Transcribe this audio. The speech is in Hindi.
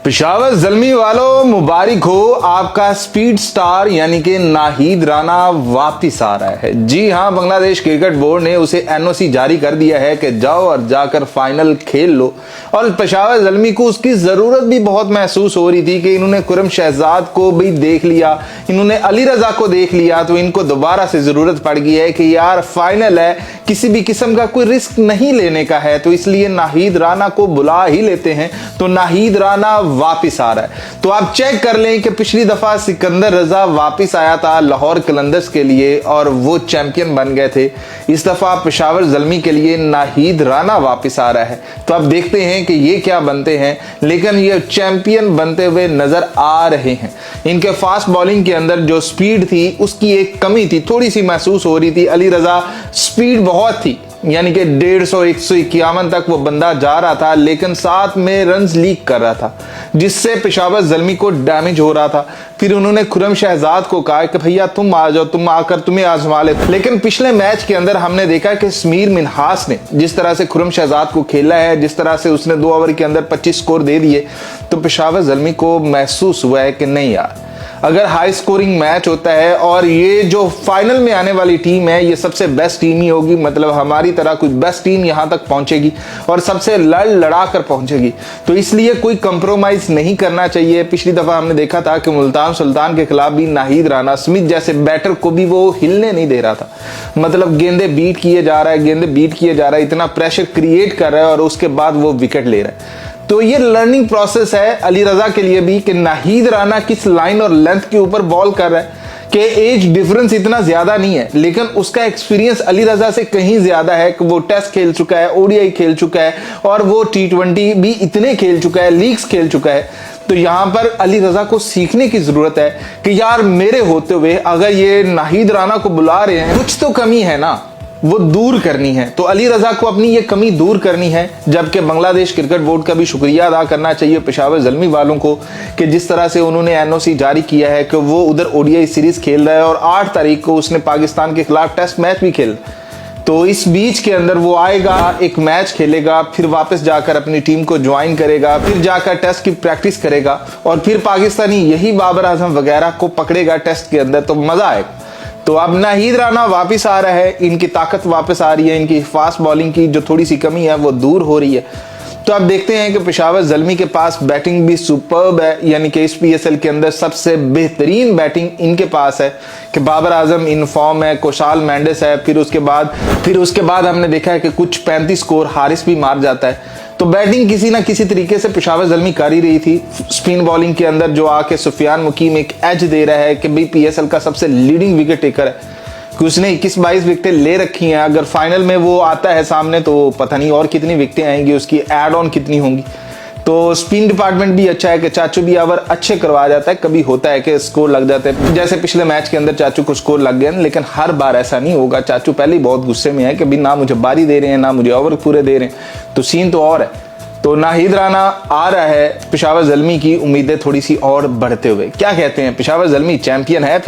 पेशावर ज़ल्मी वालों, मुबारक हो, आपका स्पीड स्टार यानी कि नाहीद राना वापिस आ रहा है। जी हां, बांग्लादेश क्रिकेट बोर्ड ने उसे एनओसी जारी कर दिया है कि जाओ और जाकर फाइनल खेल लो। और पेशावर ज़ल्मी को उसकी जरूरत भी बहुत महसूस हो रही थी कि इन्होंने खुर्रम शहजाद को भी देख लिया, इन्होंने अली रजा को देख लिया, तो इनको दोबारा से जरूरत पड़ गई है कि यार फाइनल है, किसी भी किस्म का कोई रिस्क नहीं लेने का है, तो इसलिए नाहीद राना को बुला ही लेते हैं। तो नाहीद राना वापिस आ रहा है। तो आप चेक कर लें कि पिछली दफा सिकंदर रजा वापिस आया था लाहौर कलंदर्स के लिए और वो चैंपियन बन गए थे। इस दफा पेशावर ज़ल्मी के लिए नाहीद राना वापिस आ रहा है। तो अब देखते हैं कि ये क्या बनते हैं, लेकिन ये चैंपियन बनते हुए नजर आ रहे हैं। इनके फास्ट बॉलिंग के अंदर जो स्पीड थी उसकी एक कमी थी, थोड़ी सी महसूस हो रही थी। अली रजा स्पीड बहुत थी, यानी कि 150 151 तक वो बंदा जा रहा था, लेकिन साथ में रन्स लीक कर रहा था, जिससे पेशावर ज़ल्मी को डैमेज हो रहा था। फिर उन्होंने खुर्रम शहजाद को कहा कि भैया तुम आ जाओ, तुम आकर तुम्हें आजमा ले। लेकिन पिछले मैच के अंदर हमने देखा कि समीर मिन्हास ने जिस तरह से खुर्रम शहजाद को खेला है, जिस तरह से उसने 2 ओवर के अंदर 25 स्कोर दे दिए, तो पेशावर ज़ल्मी को महसूस हुआ है कि नहीं यार, अगर हाई स्कोरिंग मैच होता है और ये जो फाइनल में आने वाली टीम है ये सबसे बेस्ट टीम ही होगी, मतलब हमारी तरह कोई बेस्ट टीम यहां तक पहुंचेगी और सबसे लड़ा कर पहुंचेगी, तो इसलिए कोई कंप्रोमाइज नहीं करना चाहिए। पिछली दफा हमने देखा था कि मुल्तान सुल्तान के खिलाफ भी नाहीद राना स्मिथ जैसे बैटर को भी वो हिलने नहीं दे रहा था, मतलब गेंदे बीट किए जा रहा है, इतना प्रेशर क्रिएट कर रहा है और उसके बाद वो विकेट ले रहा है। तो ये लर्निंग प्रोसेस है अली रजा के लिए भी कि नाहीद राना किस लाइन और लेंथ के ऊपर बॉल कर रहा है, कि एज डिफरेंस इतना ज्यादा नहीं है, लेकिन उसका एक्सपीरियंस अली रजा से कहीं ज्यादा है कि वो टेस्ट खेल चुका है, ओडीआई खेल चुका है और वो T20 भी इतने खेल चुका है, लीग्स खेल चुका है। तो यहां पर अली रजा को सीखने की जरूरत है कि यार मेरे होते हुए अगर ये नाहीद राना को बुला रहे हैं, कुछ तो कमी है ना, वो दूर करनी है। तो अली रजा को अपनी ये कमी दूर करनी है, जबकि बांग्लादेश क्रिकेट बोर्ड का भी शुक्रिया अदा करना चाहिए पेशावर ज़ल्मी वालों को कि जिस तरह से उन्होंने एनओसी जारी किया है कि वो उधर ओडीआई सीरीज खेल रहा है और 8 तारीख को उसने पाकिस्तान के खिलाफ टेस्ट मैच भी खेल। तो इस बीच के अंदर वो आएगा, एक मैच खेलेगा, फिर वापस जाकर अपनी टीम को ज्वाइन करेगा, फिर जाकर टेस्ट की प्रैक्टिस करेगा और फिर पाकिस्तानी यही बाबर आजम वगैरह को पकड़ेगा टेस्ट के अंदर, तो मजा आएगा। तो अब नाहीद राना वापस आ रहा है, इनकी ताकत वापस आ रही है, इनकी फास्ट बॉलिंग की जो थोड़ी सी कमी है वो दूर हो रही है। तो अब देखते हैं कि पेशावर ज़ल्मी के पास बैटिंग भी सुपर्ब है, यानी कि इस PSL के अंदर सबसे बेहतरीन बैटिंग इनके पास है कि बाबर आजम इन फॉर्म है, कुशाल मेंडिस है, फिर उसके बाद हमने देखा है कि कुछ 35 स्कोर हारिस भी मार जाता है। तो बैटिंग किसी ना किसी तरीके से पेशावर ज़ल्मी कर ही रही थी। स्पिन बॉलिंग के अंदर जो आके सुफियान मुकीम एक एज दे रहा है कि भाई PSL का सबसे लीडिंग विकेट टेकर है, कि उसने 21-22 विकेटें ले रखी हैं। अगर फाइनल में वो आता है सामने तो पता नहीं और कितनी विकेटें आएंगी, उसकी एड ऑन कितनी होंगी। तो स्पिन डिपार्टमेंट भी अच्छा है कि चाचू भी ओवर अच्छे करवा जाता है, कभी होता है कि स्कोर लग जाते हैं, जैसे पिछले मैच के अंदर चाचू को स्कोर लग गया, लेकिन हर बार ऐसा नहीं होगा। चाचू पहले ही बहुत गुस्से में है कि भाई ना मुझे बारी दे रहे हैं, ना मुझे ओवर पूरे दे रहे हैं, तो सीन तो और है। तो नाहीद राना आ रहा है पेशावर ज़ल्मी की उम्मीदें थोड़ी सी और बढ़ते हुए। क्या कहते हैं, पेशावर ज़ल्मी चैंपियन है फिर?